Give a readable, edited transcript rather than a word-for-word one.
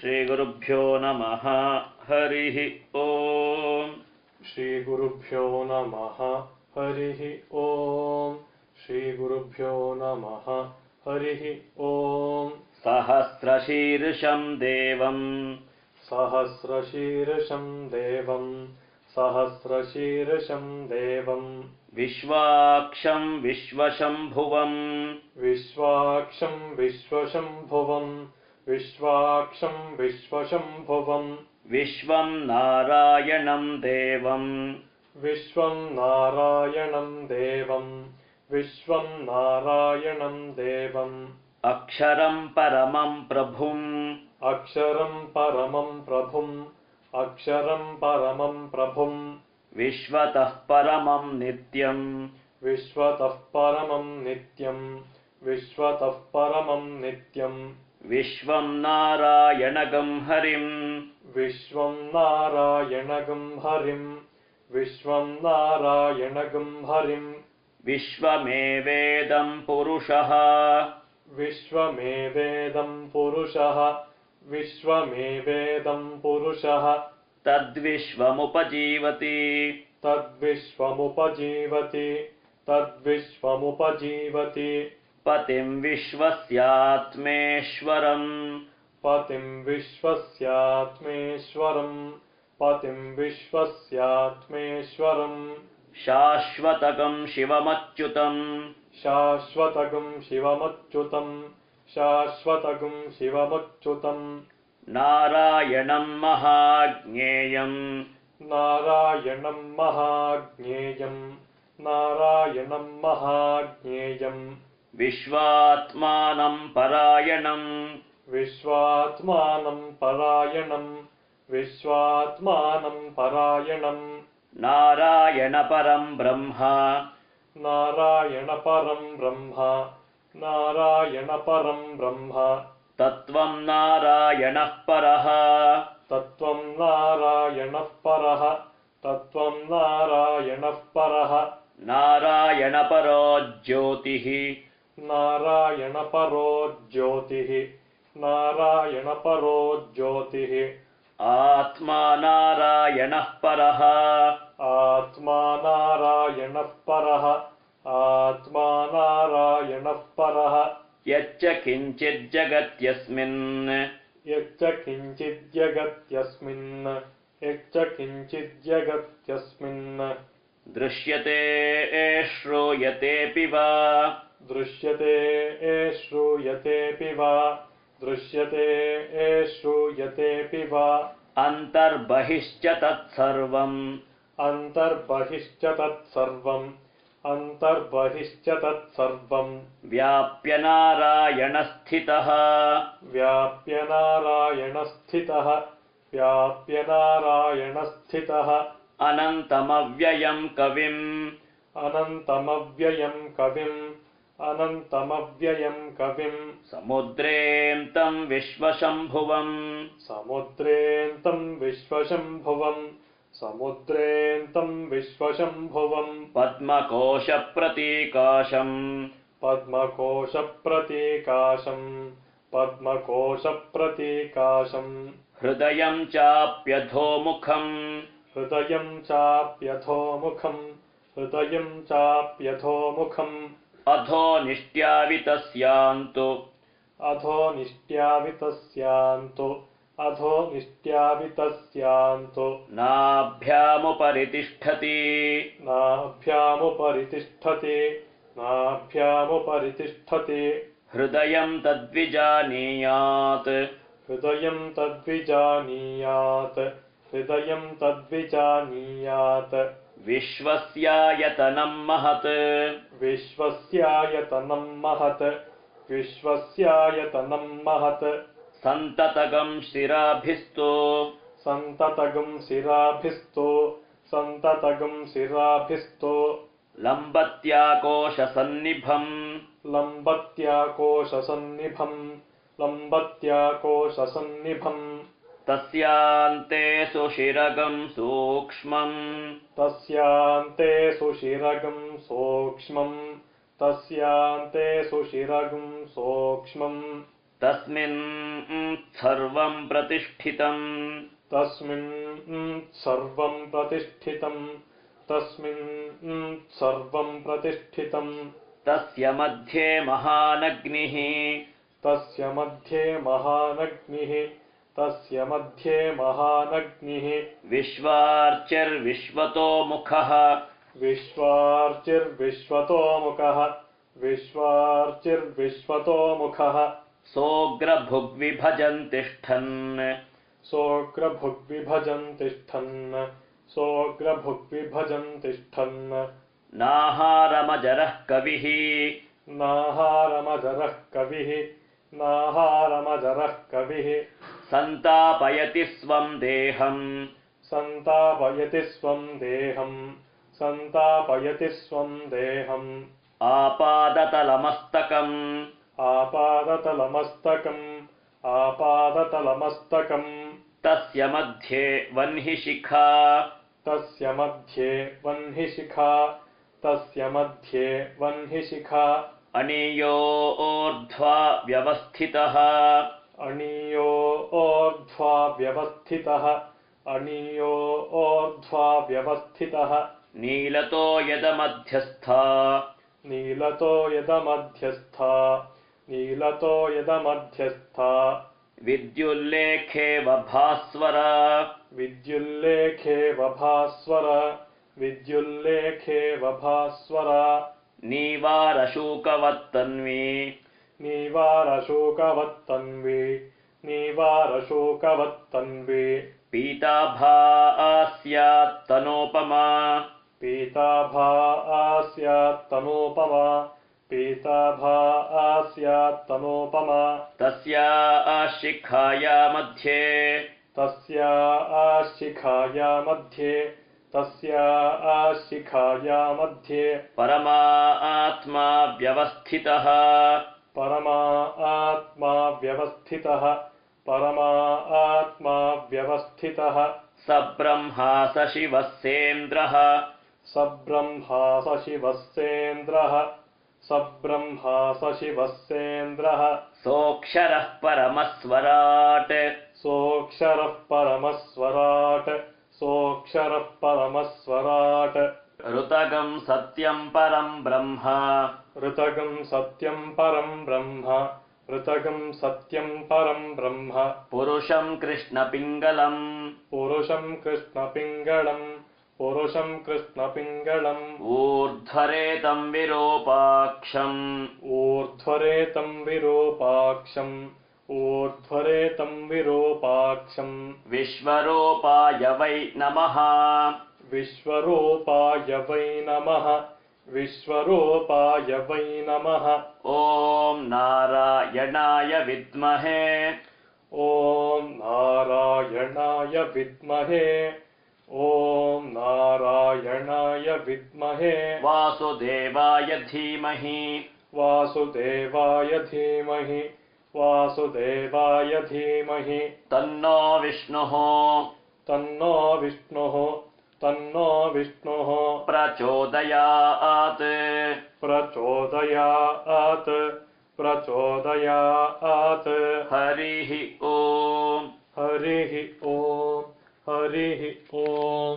श्रीगुरुभ्यो नमः। हरिः ओम्। श्रीगुरुभ्यो नमः। हरिः ओम्। श्रीगुरुभ्यो नमः। हरिः ओम्। सहस्रशीर्षं देवम् सहस्रशीर्षं देवं सहस्रशीर्षं देवं विश्वाक्षं विश्वशम्भुवम् विश्वाक्षं विश्वशम्भुवं विश्वाक्षं विश्वशम्भुवं विश्वं नारायणं देवम् विश्वं नारायणं देवं विश्वं नारायणं देवम् अक्षरं परमं प्रभुम् अक्षरं परमं प्रभुम् अक्षरं परमं प्रभुम् विश्वतः परमं नित्यम् विश्वतः परमं नित्यम् विश्वतः परमं नित्यम् विश्वं नारायणगं हरिम् विश्वं नारायणगं हरिम् विश्वं नारायणगं हरिम् विश्वमेवेदं पुरुषः विश्वमेवेदं पुरुषः विश्वमेवेदं पुरुषः तद्विश्वमुपजीवति तद्विश्वमुपजीवति तद्विश्वमुपजीवति पतिं विश्वस्यात्मेश्वरम् पतिं विश्वस्यात्मेश्वरम् पतिं विश्वस्यात्मेश्वरम् शाश्वतगं शिवमच्युतम् शाश्वतगं शिवमच्युतम् शाश्वतगं शिवमच्युतम् नारायणं महाज्ञेयम् नारायणं महाज्ञेयम् नारायणं महाज्ञेयम् विश्वात्मानं परायणम् विश्वात्मानं परायणम् विश्वात्मानं परायणम् नारायणपरं ब्रह्म नारायणपरं ब्रह्म नारायणपरं ब्रह्म तत्त्वं नारायणः परः तत्त्वं नारायणः परः तत्त्वं नारायणः परः नारायणपरो ज्योतिः नारायणपरो ज्योतिः नारायणपरो ज्योतिः आत्मा नारायणः परः आत्मा नारायणः परः आत्मा नारायणः परः यच्च किञ्चिज्जगत्यस्मिन् यच्च किञ्चिज्जगत्यस्मिन् यच्च किञ्चिज्जगत्यस्मिन् दृश्यते श्रूयतेऽपि वा दृश्यते श्रूयतेऽपि वा दृश्यते श्रूयतेऽपि वा अन्तर्बहिश्च तत्सर्वम् अन्तर्बहिश्च तत्सर्वम् अन्तर्बहिश्च तत्सर्वम् व्याप्य नारायणस्थितः व्याप्य नारायणस्थितः व्याप्य नारायणस्थितः अनन्तमव्ययं कविम् अनन्तमव्ययं कविम् अनन्तमव्ययं कविम् समुद्रेऽन्तं विश्वशम्भुवम् समुद्रेऽन्तं विश्वशम्भुवम् समुद्रेऽन्तं विश्वशम्भुवम् पद्मकोशप्रतीकाशम् पद्मकोशप्रतीकाशम् पद्मकोशप्रतीकाशम् हृदयं चाप्यधोमुखम् हृदयं चाप्यधोमुखम् हृदयं चाप्यधोमुखम् अधो निष्ट्यावितस्यान्तु अधो निष्ट्यावितस्यान्तु अधो निष्ट्यावितस्यान्तु नाभ्यामुपरितिष्ठति नाभ्यामुपरितिष्ठति नाभ्यामुपरितिष्ठति हृदयं तद्विजानीयात् हृदयं तद्विजानीयात् हृदयं तद्विजानीयात् विश्वस्यायतनं महत् विश्वस्यायतनं महत् विश्वस्यायतनं महत् सन्ततगं शिराभिस्तो सन्ततगं शिराभिस्तो सन्ततगं शिराभिस्तो लम्बत्याकोशसन्निभम् लम्बत्याकोशसन्निभम् लम्बत्याकोशसन्निभम् तस्यान्ते सुशिरगं सूक्ष्मम् तस्यान्ते सुशिरगं सूक्ष्मम् तस्यान्ते सुशिरगं सूक्ष्मम् तस्मिन् सर्वं प्रतिष्ठितम् तस्मिन् सर्वं प्रतिष्ठितम् तस्मिन् सर्वं प्रतिष्ठितम् तस्य मध्ये महानग्निः तस्य मध्ये महानग्निः तस्य मध्ये महानग्निः विश्वार्चिर्विश्वतो मुखः विश्वार्चिर्विश्वतो मुखः विश्वार्चिर्विश्वतो मुखः सोऽग्रभुग्विभजन् तिष्ठन् सोऽग्रभुग्विभजन् तिष्ठन् सोऽग्रभुग्विभजन् तिष्ठन् नाहारमजरः कविः नाहारमजरः कविः नाहारमजरः कविः सन्तापयति स्वं देहम् सन्तापयति स्वं देहम् सन्तापयति स्वं देहम् आपादतलमस्तकम् आपादतलमस्तकम् आपादतलमस्तकम् तस्य मध्ये वह्निशिखा तस्य मध्ये वह्निशिखा तस्य मध्ये वह्निशिखा अणियो ऊर्ध्वा व्यवस्थितः अणियो ऊर्ध्वा व्यवस्थितः अणियो ऊर्ध्वा व्यवस्थितः नीलतो यदमध्यस्था नीलतो यदमध्यस्था नीलतो यदमध्यस्था विद्युल्लेखेव भास्वर विद्युल्लेखेव भास्वर विद्युल्लेखेव भास्वर नीवारशूकवत्तन्वी नीवारशोकवत्तन्वी नीवारशोकवत्तन्वी पीताभा स्यात्तनोपमा पीताभा स्यात्तनोपमा पीताभा स्यात्तनोपमा तस्या शिखाया मध्ये तस्या शिखाया मध्ये तस्या शिखाया मध्ये परमात्मा व्यवस्थितः परमात्मा व्यवस्थितः परमात्मा व्यवस्थितः स ब्रह्मा स शिवः सेन्द्रः स ब्रह्मा स शिवः सेन्द्रः स ब्रह्मा स शिवः सेन्द्रः सोऽक्षरः परमस्वराट् सोऽक्षरः परमस्वराट् सोऽक्षरः परमस्वराट् ऋतगं सत्यं परं ब्रह्म ऋतगं सत्यं परं ब्रह्म ऋतगं सत्यं परं ब्रह्म पुरुषं कृष्णपिङ्गलम् पुरुषं कृष्णपिङ्गळम् पुरुषं कृष्णपिङ्गळम् ऊर्ध्वरेतं विरूपाक्षम् ऊर्ध्वरेतं विरूपाक्षम् ऊर्ध्वरेतं विरूपाक्षम् विश्वरूपाय वै नमः विश्वरूपाय वै नमः विश्वरूपाय वै नमः ॐ नारायणाय विद्महे ॐ नारायणाय विद्महे ॐ नारायणाय विद्महे वासुदेवाय धीमहि वासुदेवाय धीमहि वासुदेवाय धीमहि तन्नो विष्णुः तन्नो विष्णुः तन्नो विष्णुः प्रचोदयात् प्रचोदयात् प्रचोदयात् हरिः ॐ हरिः ॐ हरिः ॐ